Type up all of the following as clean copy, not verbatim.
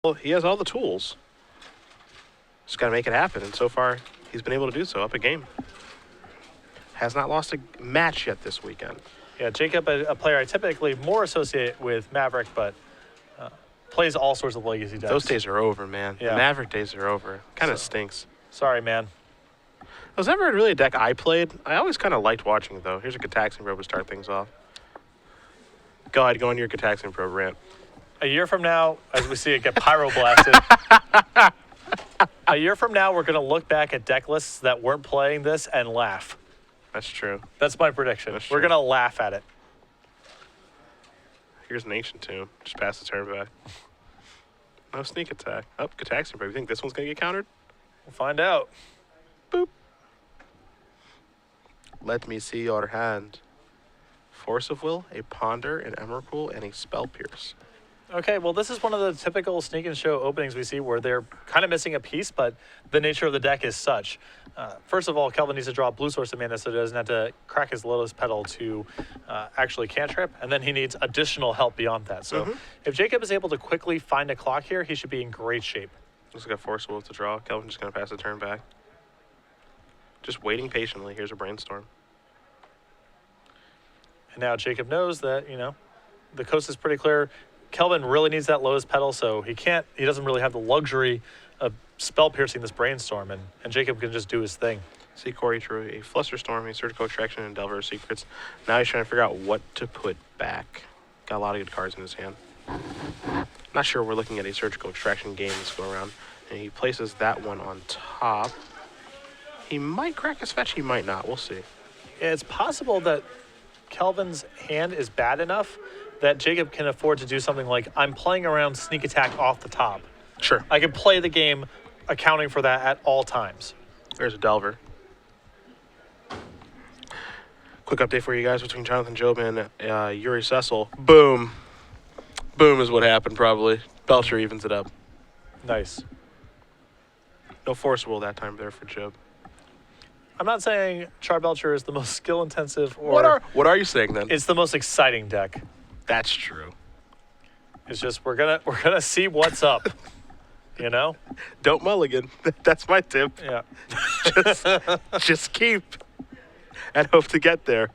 Well, he has all the tools. Just got to make it happen, and so far, he's been able to do so. Up a game. Has not lost a match yet this weekend. Yeah, Jacob, a player I typically more associate with Maverick, but plays all sorts of legacy decks. Those days are over, man. Yeah. The Maverick days are over. Kind of stinks. Sorry, man. Was never really a deck I played. I always kind of liked watching it, though. Here's a Gataxian Probe to start things off. Go ahead, go on your Gataxian Probe rant. A year from now, as we see it get pyroblasted, a year from now, we're going to look back at deck lists that weren't playing this and laugh. That's true. That's my prediction. That's We're true. going to laugh at it. Here's an Ancient Tomb. Just pass the turn back. No sneak attack. Oh, Gataxian Probe. You think this one's going to get countered? We'll find out. Boop. Let me see your hand. Force of Will, a Ponder, an Emrakul, and a Spell Pierce. Okay, well, this is one of the typical Sneak and Show openings we see where they're kind of missing a piece, but the nature of the deck is such. First of all, Kelvin needs to draw a blue source of mana so he doesn't have to crack his Lotus Petal to actually cantrip, and then he needs additional help beyond that. So if Jacob is able to quickly find a clock here, he should be in great shape. Looks like a Force of Will to draw. Kelvin just going to pass the turn back. Just waiting patiently. Here's a Brainstorm. And now Jacob knows that, the coast is pretty clear. Kelvin really needs that Lotus Petal, so he doesn't really have the luxury of spell piercing this Brainstorm, and Jacob can just do his thing. See Kory drew a Flusterstorm, a Surgical Extraction, and Delver of Secrets. Now he's trying to figure out what to put back. Got a lot of good cards in his hand. Not sure we're looking at a Surgical Extraction game this go around. And he places that one on top. He might crack his fetch, he might not. We'll see. It's possible that Kelvin's hand is bad enough that Jacob can afford to do something like, I'm playing around sneak attack off the top. Sure. I can play the game accounting for that at all times. There's a Delver. Quick update for you guys between Jonathan Job and Yuri Cecil. Boom. Boom is what happened, probably. Belcher evens it up. Nice. No Force Will that time there for Job. I'm not saying Char Belcher is the most skill intensive or What are you saying then? it's the most exciting deck. That's true. It's just we're gonna see what's up. Don't mulligan. That's my tip. Yeah. Just keep and hope to get there.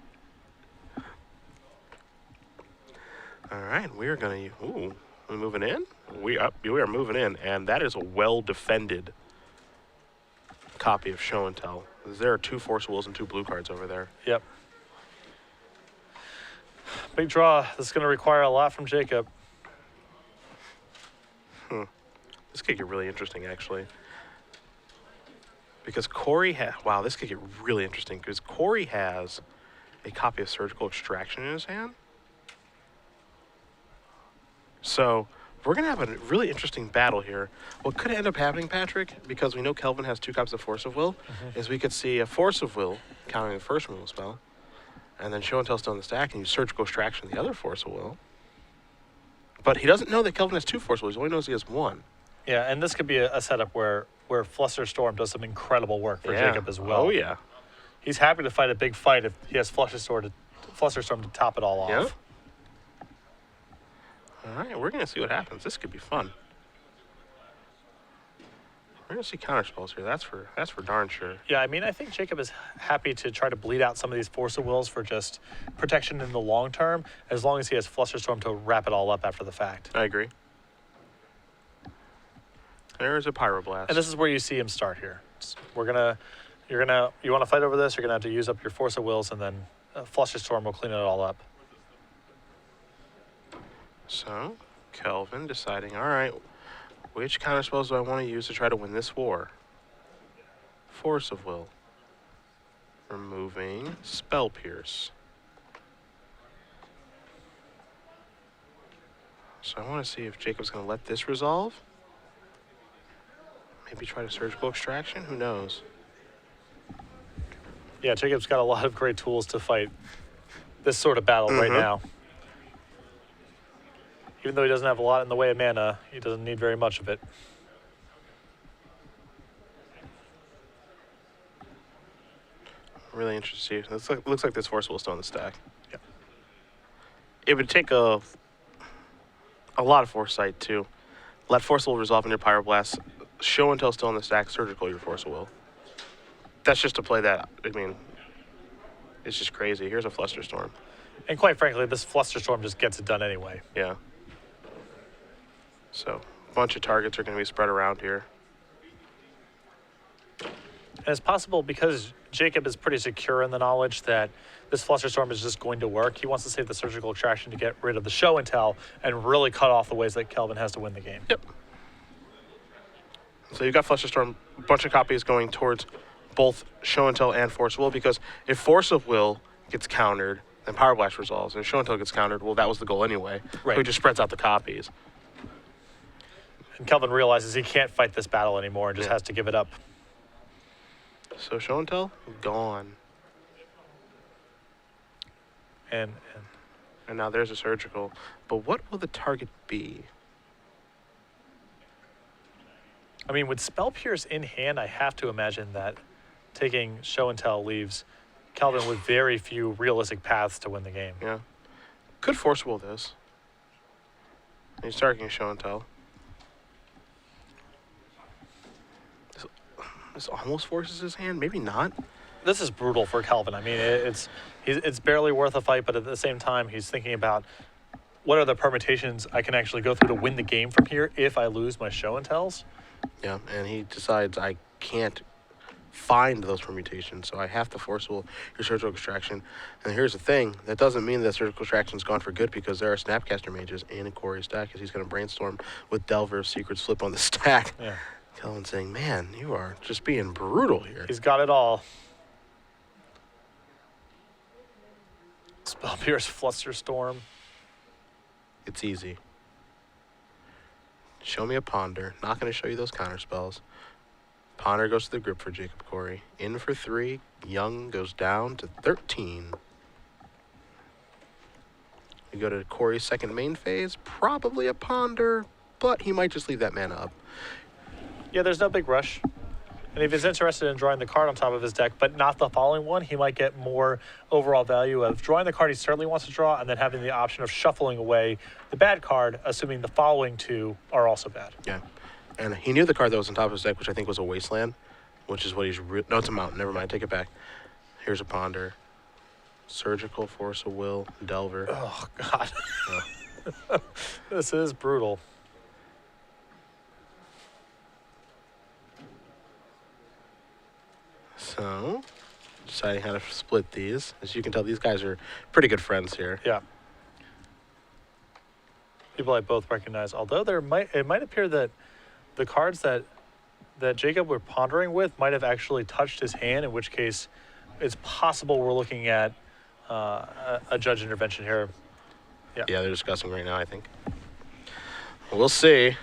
All right, we are gonna. Ooh, we moving in. We are moving in, and that is a well-defended copy of Show and Tell. There are 2 Force Wills and 2 blue cards over there. Yep. Big draw. This is going to require a lot from Jacob. This could get really interesting, actually. Because Kory wow, this could get really interesting because Kory has a copy of Surgical Extraction in his hand. So we're going to have a really interesting battle here. What could end up happening, Patrick, because we know Kelvin has 2 copies of Force of Will, is we could see a Force of Will counting the first removal spell, and then Show and Tell still in the stack, and use Surgical Extraction the other Force of Will. But he doesn't know that Kelvin has 2 Force Wills. He only knows he has 1. Yeah, and this could be a setup where Flusterstorm does some incredible work for Jacob as well. Oh, yeah. He's happy to fight a big fight if he has Flusterstorm to top it all off. Yeah. All right, we're going to see what happens. This could be fun. We're going to see counterspells here. That's for darn sure. Yeah, I mean, I think Jacob is happy to try to bleed out some of these Force of Wills for just protection in the long term, as long as he has Flusterstorm to wrap it all up after the fact. I agree. There's a Pyroblast. And this is where you see him start here. You want to fight over this, you're going to have to use up your Force of Wills, and then Flusterstorm will clean it all up. So, Kelvin deciding, all right, which counterspells do I want to use to try to win this war? Force of Will. Removing Spell Pierce. So I want to see if Jacob's going to let this resolve. Maybe try to Surgical Extraction? Who knows? Yeah, Jacob's got a lot of great tools to fight this sort of battle right now. Even though he doesn't have a lot in the way of mana, he doesn't need very much of it. Really interesting to see. Looks like this Force will still in the stack. Yeah. It would take a lot of foresight to Let Force of Will resolve into Pyroblast. Show and tell still in the stack. Surgical your Force of Will. That's just to play that. I mean, it's just crazy. Here's a Flusterstorm. And quite frankly, this Flusterstorm just gets it done anyway. Yeah. So, a bunch of targets are going to be spread around here. And it's possible because Jacob is pretty secure in the knowledge that this Flusterstorm is just going to work. He wants to save the surgical extraction to get rid of the show and tell and really cut off the ways that Kelvin has to win the game. Yep. So you've got Flusterstorm, a bunch of copies going towards both Show and Tell and Force of Will, because if Force of Will gets countered, then Power Blast resolves. And if Show and Tell gets countered, well, that was the goal anyway. Right. So he just spreads out the copies. And Kelvin realizes he can't fight this battle anymore and just has to give it up. So Show and Tell, gone. And now there's a surgical. But what will the target be? I mean, with Spell Pierce in hand, I have to imagine that taking Show and Tell leaves Kelvin with very few realistic paths to win the game. Yeah. Could Force Will this. He's targeting Show and Tell. This almost forces his hand, maybe not. This is brutal for Kelvin. I mean, it's barely worth a fight, but at the same time, he's thinking about what are the permutations I can actually go through to win the game from here if I lose my Show and Tells. Yeah, and he decides I can't find those permutations, so I have to Force Will your surgical extraction. And here's the thing, that doesn't mean that surgical extraction's gone for good, because there are Snapcaster mages in Kory's stack, because he's going to brainstorm with Delver's Secrets flip on the stack. Yeah. Kelvin saying, man, you are just being brutal here. He's got it all. Spell Pierce, Flusterstorm. It's easy. Show me a Ponder. Not going to show you those counter spells. Ponder goes to the grip for Jacob Kory. In for 3. Young goes down to 13. We go to Kory's second main phase. Probably a Ponder, but he might just leave that mana up. Yeah, there's no big rush. And if he's interested in drawing the card on top of his deck, but not the following one, he might get more overall value of drawing the card he certainly wants to draw and then having the option of shuffling away the bad card, assuming the following two are also bad. Yeah. And he knew the card that was on top of his deck, which I think was a Wasteland, which is what he's... no, it's a Mountain. Never mind. Take it back. Here's a Ponder. Surgical, Force of Will, Delver. Oh, God. Yeah. This is brutal. So, deciding how to split these. As you can tell, these guys are pretty good friends here. Yeah. People I both recognize, although it might appear that the cards that Jacob were pondering with might have actually touched his hand, in which case it's possible we're looking at a judge intervention here. Yeah, they're discussing right now, I think. We'll see.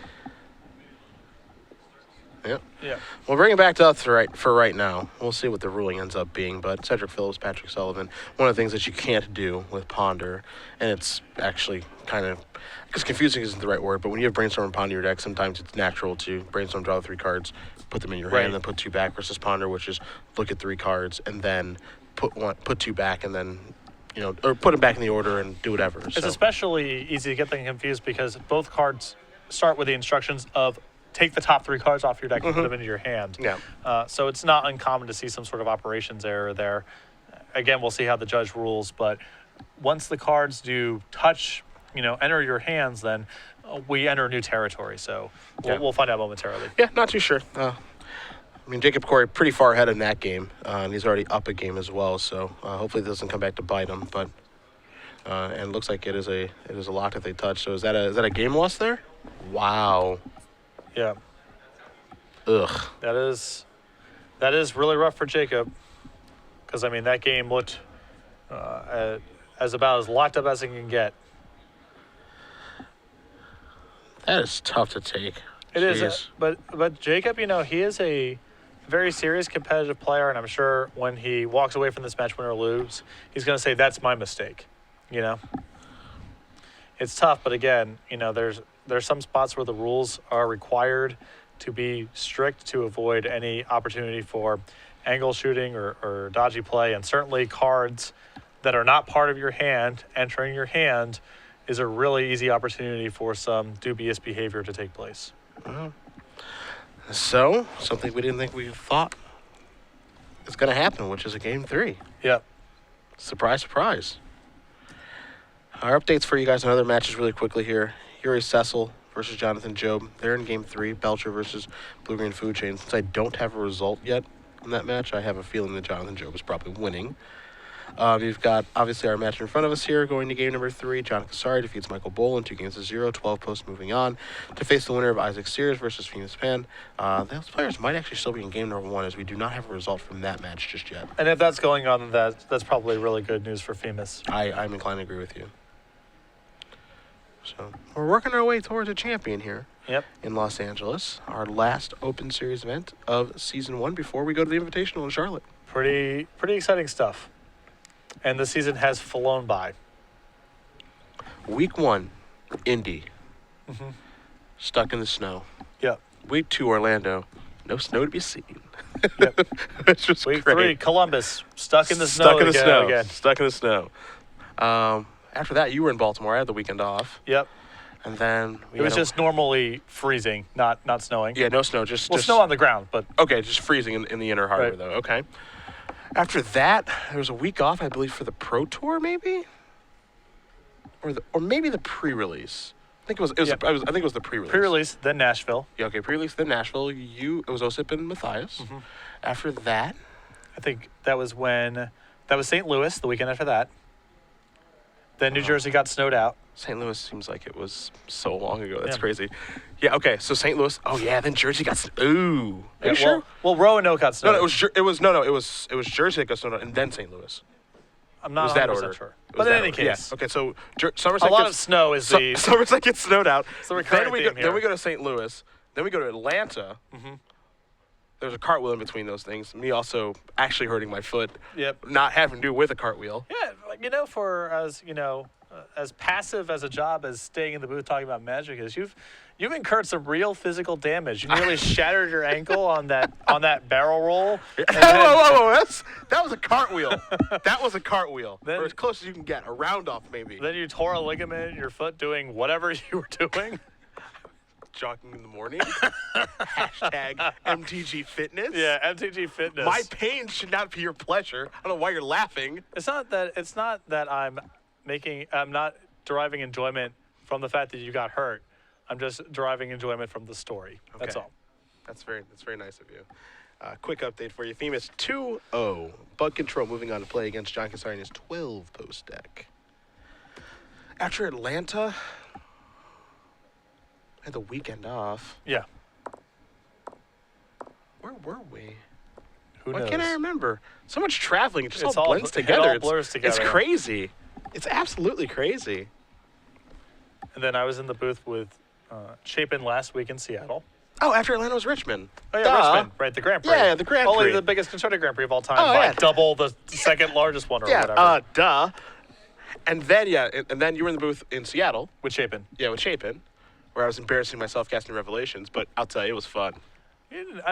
Yep. Yeah. We'll bring it back to us for right now. We'll see what the ruling ends up being. But Cedric Phillips, Patrick Sullivan, one of the things that you can't do with Ponder, and it's actually kind of, because confusing isn't the right word, but when you have Brainstorm and Ponder in your deck, sometimes it's natural to Brainstorm, draw 3 cards, put them in your hand, and then put 2 back, versus Ponder, which is look at 3 cards, and then put 2 back, and then, or put them back in the order and do whatever. It's especially easy to get them confused because both cards start with the instructions of take the top 3 cards off your deck and put them into your hand. Yeah. So it's not uncommon to see some sort of operations error there. Again, we'll see how the judge rules, but once the cards do touch, enter your hands, then we enter new territory. So we'll find out momentarily. Yeah, not too sure. Jacob Kory pretty far ahead in that game, and he's already up a game as well. So hopefully it doesn't come back to bite him. But and it looks like it is a lock that they touch. So is that a game loss there? Wow. Yeah. Ugh. That is really rough for Jacob, because that game looked as about as locked up as it can get. That is tough to take. It is, but Jacob, he is a very serious competitive player, and I'm sure when he walks away from this match, win or lose, he's going to say, "That's my mistake." It's tough, but again, there's some spots where the rules are required to be strict to avoid any opportunity for angle shooting or dodgy play, and certainly cards that are not part of your hand entering your hand is a really easy opportunity for some dubious behavior to take place. So, something we didn't think we thought is going to happen, which is a game 3. Yep. Surprise, surprise. Our updates for you guys on other matches really quickly here. Yuri Cecil versus Jonathan Job. They're in game 3. Belcher versus Blue Green Food Chain. Since I don't have a result yet in that match, I have a feeling that Jonathan Job is probably winning. You've got, obviously, our match in front of us here going to game number 3. John Kasari defeats Michael Bolin 2-0, 12 posts moving on to face the winner of Isaac Sears versus Phoenix Pan. Those players might actually still be in game number 1 as we do not have a result from that match just yet. And if that's going on, then that's probably really good news for Femus. I'm inclined to agree with you. So we're working our way towards a champion here. Yep. In Los Angeles, our last Open Series event of Season 1 before we go to the Invitational in Charlotte. Pretty exciting stuff. And the season has flown by. Week 1, Indy. Stuck in the snow. Yep. Week 2, Orlando. No snow to be seen. Yep. It's just Week great. 3, Columbus. Stuck in the snow Stuck in the again. snow. Again. Stuck in the snow. After that, you were in Baltimore. I had the weekend off. Yep. And then It was just normally freezing, not snowing. Yeah, no snow. Just snow on the ground, but okay, just freezing in the inner harbor Right. though. Okay. After that, there was a week off, I believe, for the Pro Tour, maybe, or maybe the pre-release. I think it was. Yep. I think it was the pre-release. pre-release, then Nashville. Yeah. Okay. Pre-release, then Nashville. It was Osip and Matthias. After that, I think that was St. Louis, the weekend after that. Then New Jersey got snowed out. St. Louis seems like it was so long ago. That's Yeah. crazy. Yeah. Okay. So St. Louis. Oh yeah. Then Jersey got. Ooh. Are you sure? Well, Roanoke got snowed No, out. it was Jersey that got snowed out, and then St. Louis. I'm not was that 100% order. sure. It was But in that any order. case, Yeah. Okay. So Somerset a lot gets, of snow is the... Somerset gets snowed out. It's the recurring theme Then here. we go to St. Louis. Then we go to Atlanta. There's a cartwheel in between those things. Me also actually hurting my foot. Yep. Not having to do with a cartwheel. Yeah, for as passive as a job as staying in the booth talking about Magic is, you've incurred some real physical damage. You nearly shattered your ankle on that barrel roll. Whoa! That was a cartwheel. That was a cartwheel. Then- or as close as you can get. A round off, maybe. Then you tore a ligament in your foot doing whatever you were doing. Jogging in the morning. Hashtag MTG Fitness. Yeah, MTG Fitness. My pain should not be your pleasure. I don't know why you're laughing. It's not that I'm not deriving enjoyment from the fact that you got hurt. I'm just deriving enjoyment from the story. That's Okay. all. That's very nice of you. Quick update for you. Themis 2-0. Bug Control moving on to play against John Kasari in his 12-post deck. After Atlanta, I had the weekend off. Yeah. Where were we? Who Why knows? can't I remember? So much traveling. It just It's all all- blends it together. all blurs together. It's crazy. It's absolutely crazy. And then I was in the booth with Chapin last week in Seattle. Oh, after Atlanta was Richmond. Oh yeah, Duh. Richmond, right? The Grand Prix. Yeah, the Grand Only Prix. the biggest constructed Grand Prix of all time Oh, by yeah. double the second largest one or whatever. Duh. And then you were in the booth in Seattle. With Chapin. Yeah, with Chapin, where I was embarrassing myself casting Revelations, but I'll tell you, it was fun. I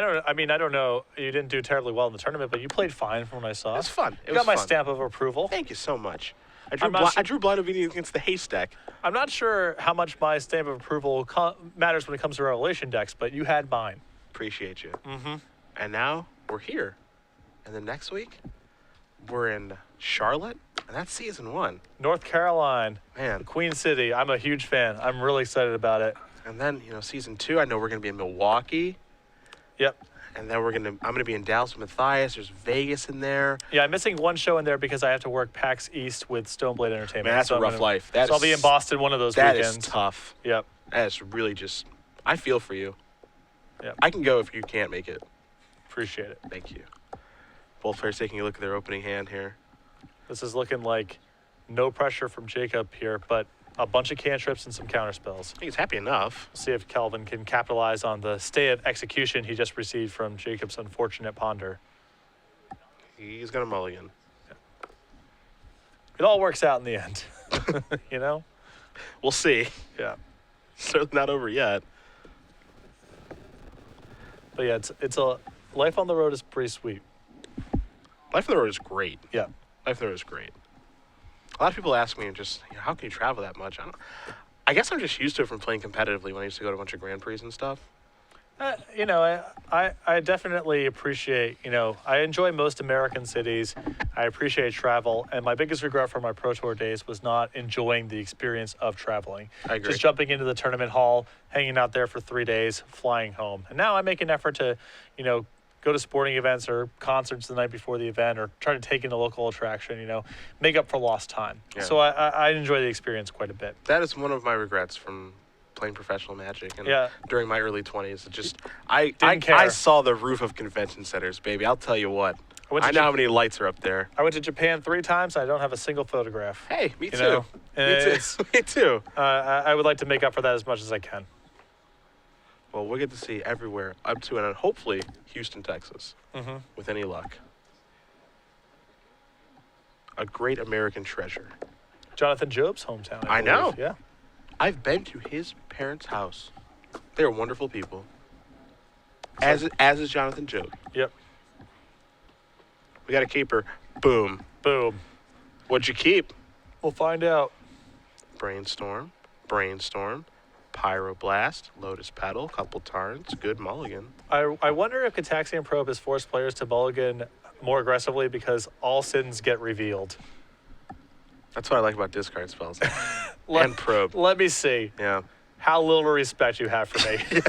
don't know. You didn't do terribly well in the tournament, but you played fine from what I saw. It was fun. You got my stamp of approval. Thank you so much. I'm not I drew Blind Obedience against the Haystack. I'm not sure how much my stamp of approval matters when it comes to Revelation decks, but you had mine. Appreciate you. And now we're here. And then next week, we're in Charlotte, and that's season 1. North Carolina, Man. Queen City. I'm a huge fan. I'm really excited about it. And then, season 2, I know we're going to be in Milwaukee. Yep. And then I'm going to be in Dallas with Matthias. There's Vegas in there. Yeah, I'm missing one show in there because I have to work PAX East with Stoneblade Entertainment. Man, that's a rough life. So I'll be in Boston one of those That weekends. is tough. Yep. That is really just, I feel for you. Yep. I can go if you can't make it. Appreciate it. Thank you. Both players taking a look at their opening hand here. This is looking like no pressure from Jacob here, but a bunch of cantrips and some counter spells. I think he's happy enough. See if Kelvin can capitalize on the stay of execution he just received from Jacob's unfortunate ponder. He's going to mulligan. It all works out in the end, We'll see. Yeah. Certainly not over yet. But yeah, it's a life on the road is pretty sweet. Life on the Road is great. Yeah. Life on the Road is great. A lot of people ask me just, how can you travel that much? I guess I'm just used to it from playing competitively when I used to go to a bunch of Grand Prix and stuff. I definitely appreciate, I enjoy most American cities. I appreciate travel. And my biggest regret from my Pro Tour days was not enjoying the experience of traveling. I agree. Just jumping into the tournament hall, hanging out there for 3 days, flying home. And now I make an effort to, go to sporting events or concerts the night before the event or try to take in a local attraction, make up for lost time. Yeah. So I enjoy the experience quite a bit. That is one of my regrets from playing professional Magic and during my early 20s. It just I saw the roof of convention centers, baby. I'll tell you what. I know how many lights are up there. I went to Japan 3 times. I don't have a single photograph. Hey, me too. Me too. I would like to make up for that as much as I can. Well, we'll get to see everywhere up to and hopefully Houston, Texas, with any luck. A great American treasure. Jonathan Job's hometown. I know. Yeah. I've been to his parents' house. They're wonderful people. As is Jonathan Job. Yep. We got a keeper. Boom. Boom. What'd you keep? We'll find out. Brainstorm. Pyroblast, Lotus Petal, couple turns, good mulligan. I wonder if Cataxian Probe has forced players to mulligan more aggressively because all sins get revealed. That's what I like about discard spells. And Probe. Let me see. Yeah. How little respect you have for me.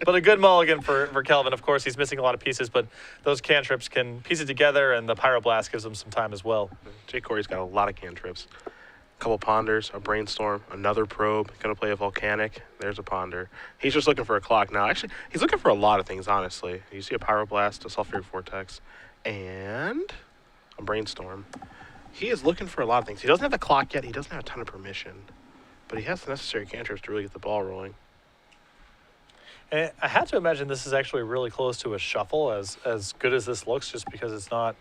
But a good mulligan for Kelvin. Of course, he's missing a lot of pieces, but those cantrips can piece it together, and the Pyroblast gives him some time as well. Jay Kory's got a lot of cantrips. A couple Ponders, a Brainstorm, another Probe. Going to play a Volcanic. There's a Ponder. He's just looking for a clock now. Actually, he's looking for a lot of things, honestly. You see a Pyroblast, a Sulfuric Vortex, and a Brainstorm. He is looking for a lot of things. He doesn't have the clock yet. He doesn't have a ton of permission. But he has the necessary cantrips to really get the ball rolling. And I have to imagine this is actually really close to a shuffle, as good as this looks, just because it's not,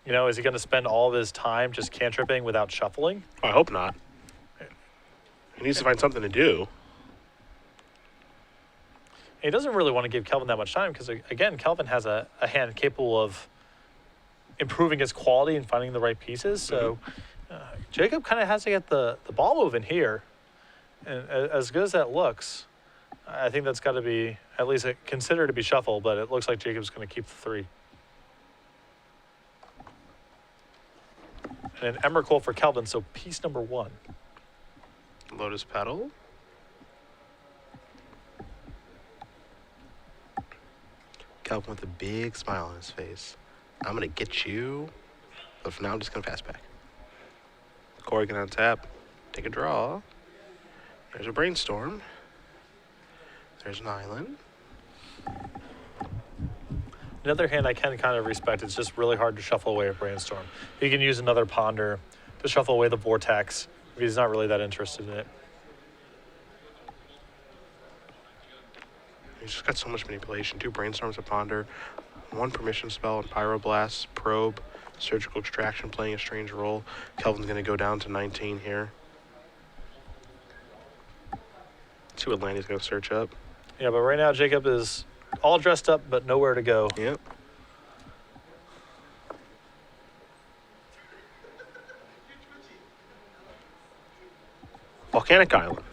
is he going to spend all of his time just cantripping without shuffling? I hope not. He needs to find something to do. He doesn't really want to give Kelvin that much time because, again, Kelvin has a hand capable of improving its quality and finding the right pieces. So Jacob kind of has to get the ball moving here. And as good as that looks, I think that's got to be at least considered to be shuffle, but it looks like Jacob's going to keep the 3. And an Emrakul for Kelvin, so piece number 1. Lotus Petal. Kelvin with a big smile on his face. I'm going to get you. But for now, I'm just going to pass back. Kory can untap. Take a draw. There's a Brainstorm. There's an Island. Another hand I can kind of respect. It's just really hard to shuffle away a Brainstorm. You can use another Ponder to shuffle away the Vortex if he's not really that interested in it. He's just got so much manipulation. 2 Brainstorms, a Ponder, 1 permission spell, and Pyroblast, Probe, Surgical Extraction playing a strange role. Kelvin's going to go down to 19 here. Let's see what land he's going to search up. Yeah, but right now Jacob is all dressed up but nowhere to go. Yep. Volcanic Island.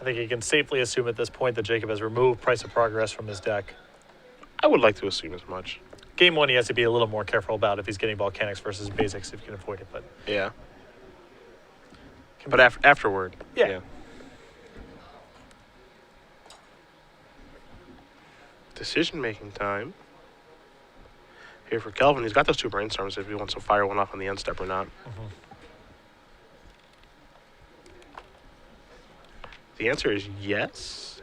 I think you can safely assume at this point that Jacob has removed Price of Progress from his deck. I would like to assume as much. Game 1 he has to be a little more careful about if he's getting Volcanics versus Basics if he can avoid it. But yeah. But afterward. Yeah. Decision-making time. Here for Kelvin. He's got those 2 Brainstorms if he wants to fire one off on the end step or not. The answer is yes.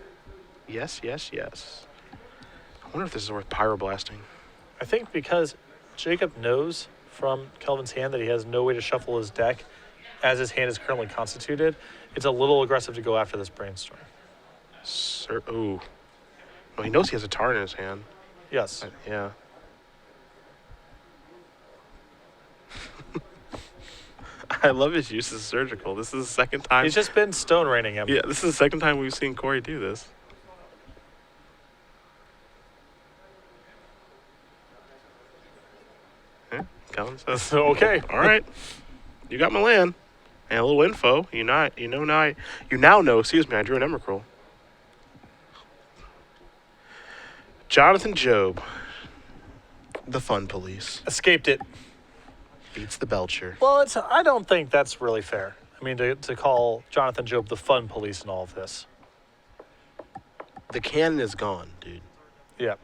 Yes. I wonder if this is worth Pyroblasting. I think because Jacob knows from Kelvin's hand that he has no way to shuffle his deck as his hand is currently constituted, it's a little aggressive to go after this Brainstorm. Ooh. Well, he knows he has a Tarn in his hand. Yes. Yeah. I love his use of Surgical. This is the second time. He's just been stone raining him. Yeah, this is the second time we've seen Kory do this. Kelvin says, Okay. All right. You got my land. And a little info. You now know, excuse me, I drew an Emrakul. Jonathan Job, the fun police, Escaped it. beats the Belcher. Well, I don't think that's really fair. I mean, to call Jonathan Job the fun police in all of this. The cannon is gone, dude. Yeah.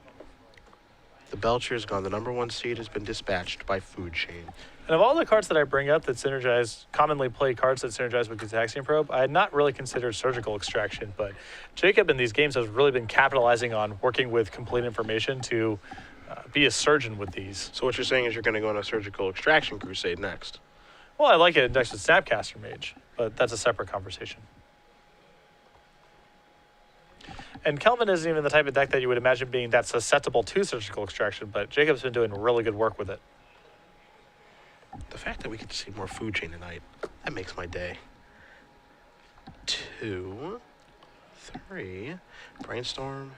The Belcher is gone. The number 1 seed has been dispatched by Food Chain. And of all the cards that I bring up that synergize, commonly played cards that synergize with Gitaxian Probe, I had not really considered Surgical Extraction, but Jacob in these games has really been capitalizing on working with complete information to be a surgeon with these. So what you're saying is you're going to go on a Surgical Extraction crusade next. Well, I like it next to Snapcaster Mage, but that's a separate conversation. And Kelvin isn't even the type of deck that you would imagine being that susceptible to Surgical Extraction, but Jacob's been doing really good work with it. The fact that we get to see more Food Chain tonight, that makes my day. 2, 3, Brainstorm,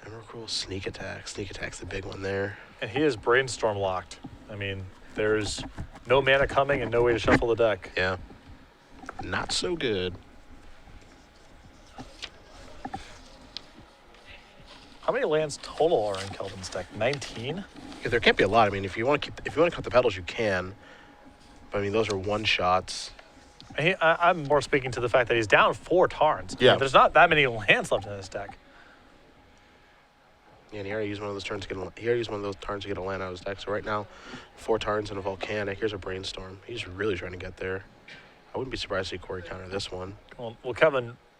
Emrakul, Sneak Attack. Sneak Attack's the big one there. And he is Brainstorm locked. I mean, there's no mana coming and no way to shuffle the deck. Yeah. Not so good. How many lands total are in Kelvin's deck? 19? Yeah, there can't be a lot. I mean, if you want to cut the pedals, you can. But I mean, those are one shots. I'm more speaking to the fact that he's down 4 Tarns. Yeah. I mean, there's not that many lands left in this deck. Yeah, and he already used one of those turns to get a land out of his deck. So right now, 4 Tarns and a Volcanic. Here's a Brainstorm. He's really trying to get there. I wouldn't be surprised to see Kory counter this one. Well,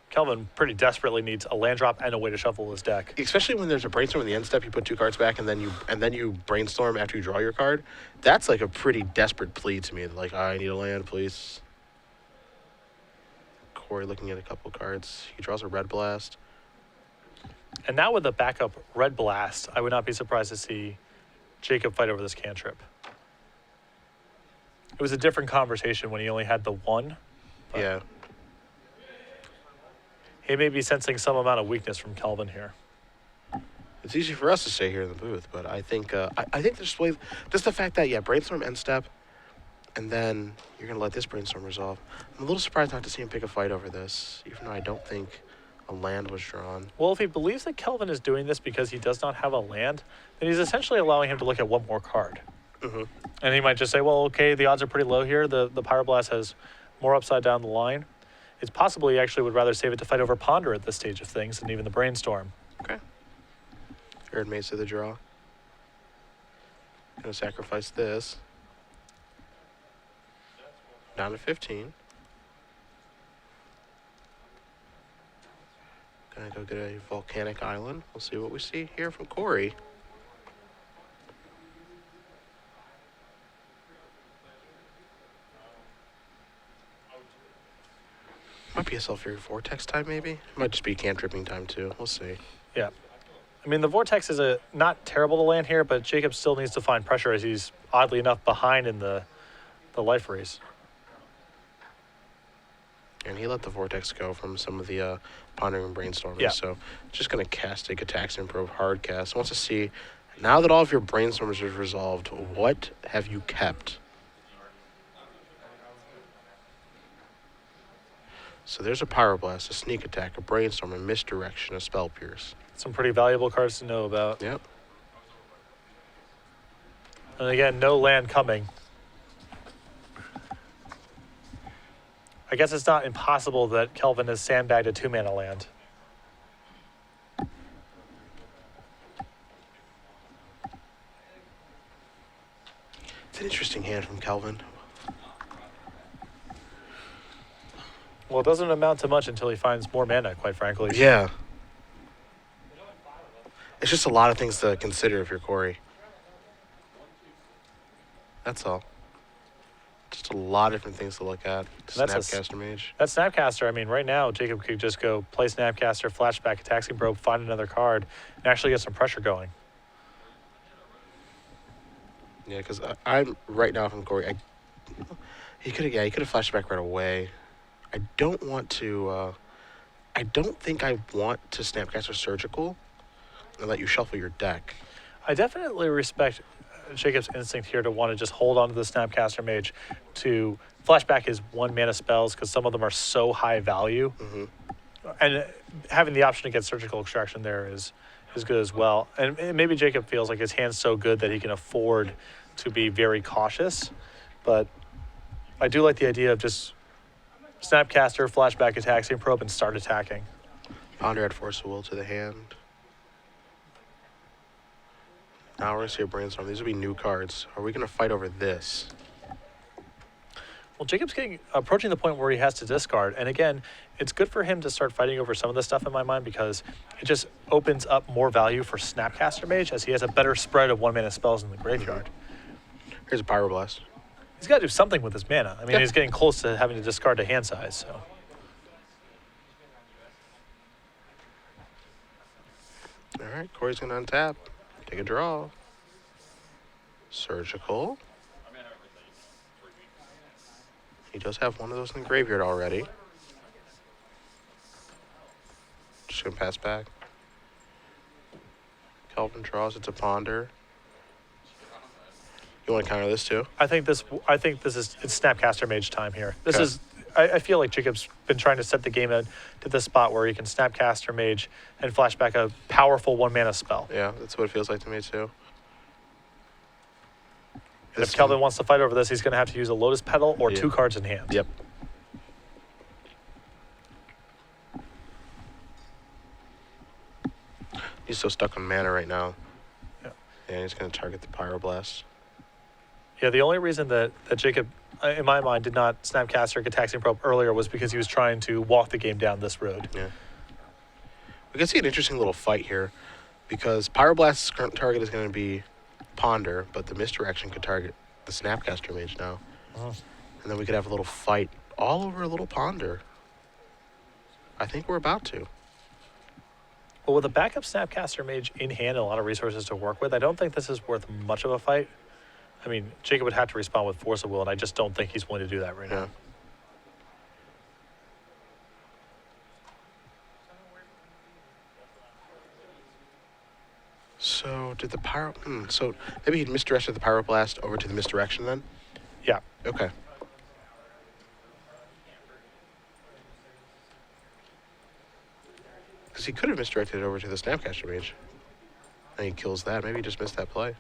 Kelvin pretty desperately needs a land drop and a way to shuffle his deck. Especially when there's a Brainstorm in the end step, you put 2 cards back, and then you Brainstorm after you draw your card. That's like a pretty desperate plea to me. Like, I need a land, please. Kory looking at a couple cards. He draws a Red Blast. And now with the backup Red Blast, I would not be surprised to see Jacob fight over this cantrip. It was a different conversation when he only had the 1. Yeah. He may be sensing some amount of weakness from Kelvin here. It's easy for us to say here in the booth, but I think I think there's way just the fact that Brainstorm end step, and then you're gonna let this Brainstorm resolve. I'm a little surprised not to see him pick a fight over this, even though I don't think a land was drawn. Well, if he believes that Kelvin is doing this because he does not have a land, then he's essentially allowing him to look at one more card. Mm-hmm. And he might just say, well, okay, the odds are pretty low here. The Pyroblast has more upside down the line. It's possible he actually would rather save it to fight over Ponder at this stage of things than even the Brainstorm. Okay. Third Mace of the draw. Gonna sacrifice this. Down to 15. Gonna go get a Volcanic Island. We'll see what we see here from Kory. Might be a Sulfuric Vortex time, maybe. Might just be cantripping time, too. We'll see. Yeah. I mean, the Vortex is not terrible to land here, but Jacob still needs to find pressure as he's, oddly enough, behind in the life race. And he let the Vortex go from some of the Pondering and Brainstorming. Yeah. So just going to cast a Gitaxian Probe hard cast. Wants to see, now that all of your Brainstormers are resolved, what have you kept? So there's a Pyroblast, a Sneak Attack, a Brainstorm, a Misdirection, a Spell Pierce. Some pretty valuable cards to know about. Yep. And again, no land coming. I guess it's not impossible that Kelvin has sandbagged a 2-mana land. It's an interesting hand from Kelvin. Well, it doesn't amount to much until he finds more mana, quite frankly. Yeah. It's just a lot of things to consider if you're Kory. That's all. Just a lot of different things to look at. Snapcaster Mage. That Snapcaster, I mean, right now, Jacob could just go play Snapcaster, flashback, Gitaxian Probe, find another card, and actually get some pressure going. Yeah, because I'm right now from Kory. He could have flashed back right away. I don't want to. I don't think I want to Snapcaster Surgical and let you shuffle your deck. I definitely respect Jacob's instinct here to want to just hold on to the Snapcaster Mage to flashback his 1-mana spells because some of them are so high value. And having the option to get Surgical Extraction there is good as well. And maybe Jacob feels like his hand's so good that he can afford to be very cautious. But I do like the idea of just Snapcaster, flashback, Taxiing Probe, and start attacking. Ponder at Force of Will to the hand. Now we're going to see a Brainstorm. These will be new cards. Are we going to fight over this? Well, Jacob's approaching the point where he has to discard. And again, it's good for him to start fighting over some of this stuff in my mind because it just opens up more value for Snapcaster Mage as he has a better spread of 1-mana spells in the graveyard. Here's a Pyroblast. He's got to do something with his mana. I mean, he's getting close to having to discard to hand size, so. All right, Kory's going to untap. Take a draw. Surgical. He does have one of those in the graveyard already. Just going to pass back. Kelvin draws it to Ponder. You want to counter this too? I think this is it's Snapcaster Mage time here. This Okay. is I feel like Jacob's been trying to set the game to this spot where he can Snapcaster Mage and flashback a powerful 1-mana spell. Yeah, that's what it feels like to me too. And if Kelvin wants to fight over this, he's going to have to use a Lotus Petal or 2 cards in hand. Yep. He's so stuck on mana right now. Yeah. And he's going to target the Pyroblast. Yeah, the only reason that Jacob, in my mind, did not Snapcaster or Taxiing Probe earlier was because he was trying to walk the game down this road. Yeah. We can see an interesting little fight here because Pyroblast's current target is going to be Ponder, but the Misdirection could target the Snapcaster Mage now. And then we could have a little fight all over a little Ponder. I think we're about to. Well, with a backup Snapcaster Mage in hand and a lot of resources to work with, I don't think this is worth much of a fight. I mean, Jacob would have to respond with Force of Will, and I just don't think he's willing to do that right now. So did the so maybe he'd misdirected the Pyroblast over to the Misdirection then? Yeah. Okay. Because he could have misdirected it over to the Snapcaster Mage. And he kills that. Maybe he just missed that play.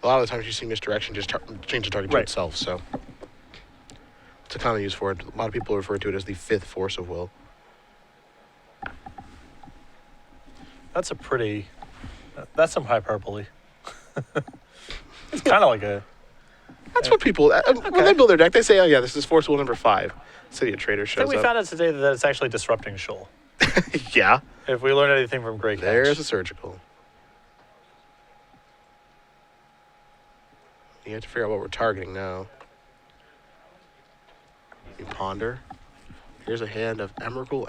A lot of the times you see misdirection just change the target to itself, so it's a common use for it. A lot of people refer to it as the 5th Force of Will. That's that's some hyperbole. It's kind of like a... That's what people, when they build their deck, they say, oh yeah, this is Force of Will number 5. City of Traders I shows think we up. found out today that it's actually disrupting Shoal. Yeah. If we learn anything from Grey Couch. There's a Surgical. You have to figure out what we're targeting now. You Ponder. Here's a hand of Emrakul,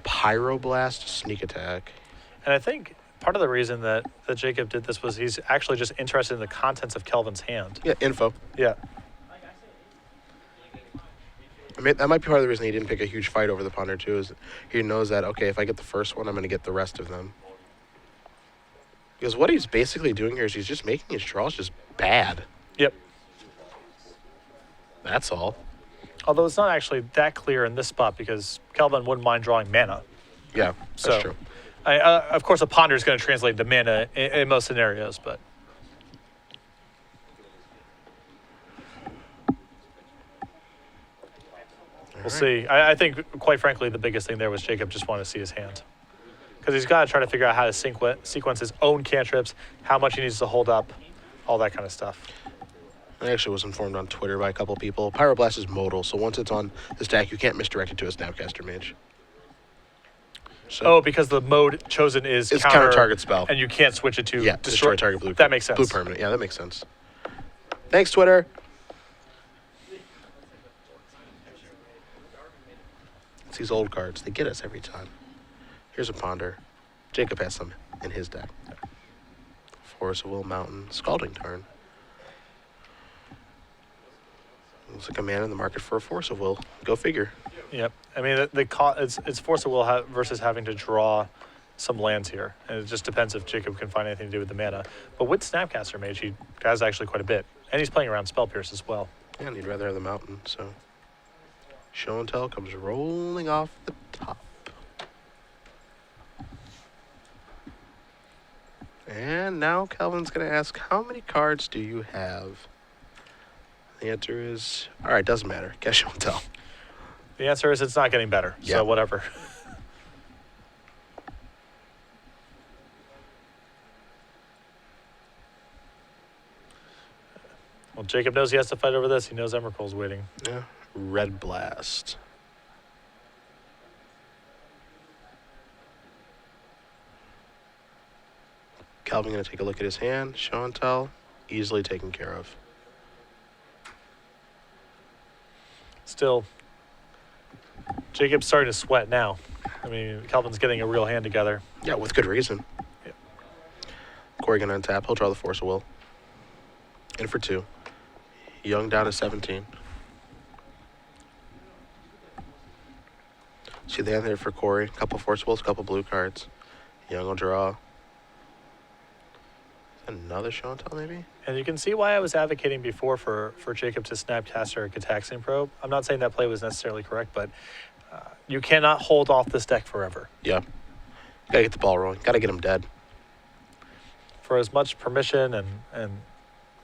Pyroblast, Sneak Attack. And I think part of the reason that Jacob did this was he's actually just interested in the contents of Kelvin's hand. Yeah, info. Yeah. I mean, that might be part of the reason he didn't pick a huge fight over the Ponder too, is he knows that, okay, if I get the first one, I'm going to get the rest of them. Because what he's basically doing here is he's just making his draws just bad. Yep. That's all. Although it's not actually that clear in this spot because Kelvin wouldn't mind drawing mana. Yeah, that's true. Of course, a Ponder is going to translate to mana in most scenarios, but... We'll see. I think, quite frankly, the biggest thing there was Jacob just wanted to see his hand. Because he's got to try to figure out how to sequence his own cantrips, how much he needs to hold up, all that kind of stuff. I actually was informed on Twitter by a couple people. Pyroblast is modal, so once it's on the stack, you can't misdirect it to a Snapcaster Mage. So because the mode chosen is counter target spell. And you can't switch it to destroy target blue. That makes sense. Blue permanent. Yeah, that makes sense. Thanks, Twitter. It's these old cards. They get us every time. Here's a Ponder. Jacob has some in his deck. Force of Will, Mountain, Scalding Tarn. Looks like a man in the market for a Force of Will. Go figure. Yep. I mean, it's Force of Will versus having to draw some lands here, and it just depends if Jacob can find anything to do with the mana. But with Snapcaster Mage, he has actually quite a bit, and he's playing around Spell Pierce as well. Yeah, and he'd rather have the mountain, so. Show and Tell comes rolling off the top. And now Kelvin's going to ask, how many cards do you have? The answer is, all right, doesn't matter. Guess Show and Tell. The answer is it's not getting better, Yeah. so whatever. Well, Jacob knows he has to fight over this. He knows Emrakul's waiting. Yeah. Red Blast. Kelvin going to take a look at his hand. Show and Tell, easily taken care of. Still, Jacob's starting to sweat now. I mean, Kelvin's getting a real hand together. Yeah, with good reason. Yeah. Kory going to untap. He'll draw the Force of Will. In for 2. Young down to 17. See the hand there for Kory. Couple Force of Wills, couple blue cards. Young will draw. Another Show and Tell, maybe? And you can see why I was advocating before for Jacob to Snapcaster a Gitaxian Probe. I'm not saying that play was necessarily correct, but you cannot hold off this deck forever. Yeah. Gotta get the ball rolling. Gotta get him dead. For as much permission and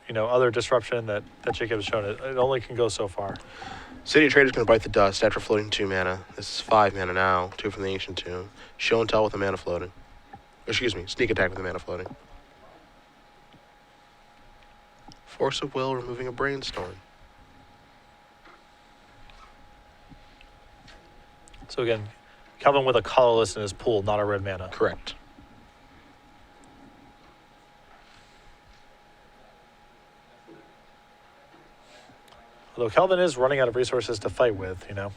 you know, other disruption that Jacob has shown, it only can go so far. City of Traders going to bite the dust after floating 2 mana. This is 5 mana now. 2 from the Ancient Tomb. Show and Tell with a mana floating. Excuse me, Sneak Attack with a mana floating. Force of Will, removing a Brainstorm. So again, Kelvin with a colorless in his pool, not a red mana. Correct. Although Kelvin is running out of resources to fight with, you know.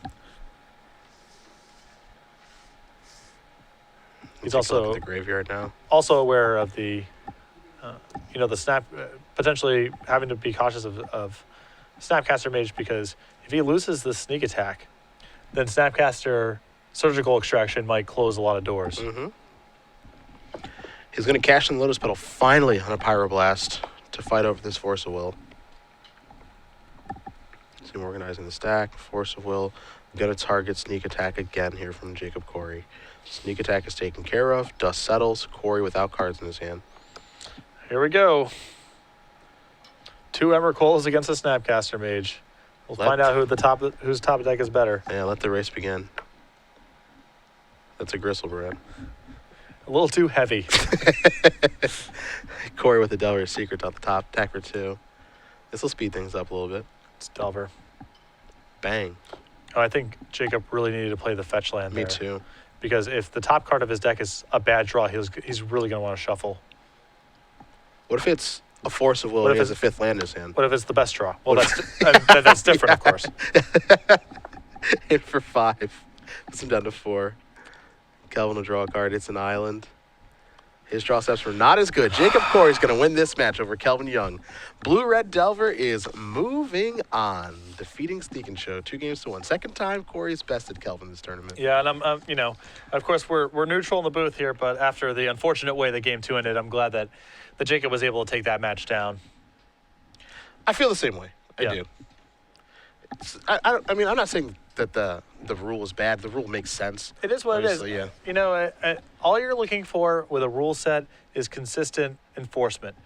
He's Take a look also at the graveyard now. also aware of the, you know, the snap, potentially having to be cautious of Snapcaster Mage, because if he loses the sneak attack, then Snapcaster Surgical Extraction might close a lot of doors. Mm-hmm. He's going to cash in Lotus Petal finally on a Pyroblast to fight over this Force of Will. See him organizing the stack. Force of Will. Going to target Sneak Attack again here from Jacob Kory. Sneak Attack is taken care of. Dust settles. Kory without cards in his hand. Here we go. 2 Emrakuls against a Snapcaster Mage. We'll find out whose top deck is better. Yeah, let the race begin. That's a Gristlebrand. A little too heavy. Kory with the Delver Secret on the top. Attack for 2. This will speed things up a little bit. It's Delver. Bang. Oh, I think Jacob really needed to play the fetch land Me there. too. Because if the top card of his deck is a bad draw, he's really going to want to shuffle. What if it's a Force of Will What and he if has a 5th land in his hand? What if it's the best draw? Well, that's different, of course. Hit for 5. Puts him down to 4. Kelvin will draw a card. It's an island. His draw steps were not as good. Jacob Kory is going to win this match over Kelvin Young. Blue-Red Delver is moving on, defeating Sneak and Show 2-1. Second time Kory's bested Kelvin this tournament. Yeah, and I'm you know, of course we're neutral in the booth here, but after the unfortunate way the game 2 ended, I'm glad that Jacob was able to take that match down. I feel the same way. I Yeah. do. I mean, I'm not saying that the rule is bad. The rule makes sense. It is what Obviously, it is. yeah. You know, all you're looking for with a rule set is consistent enforcement.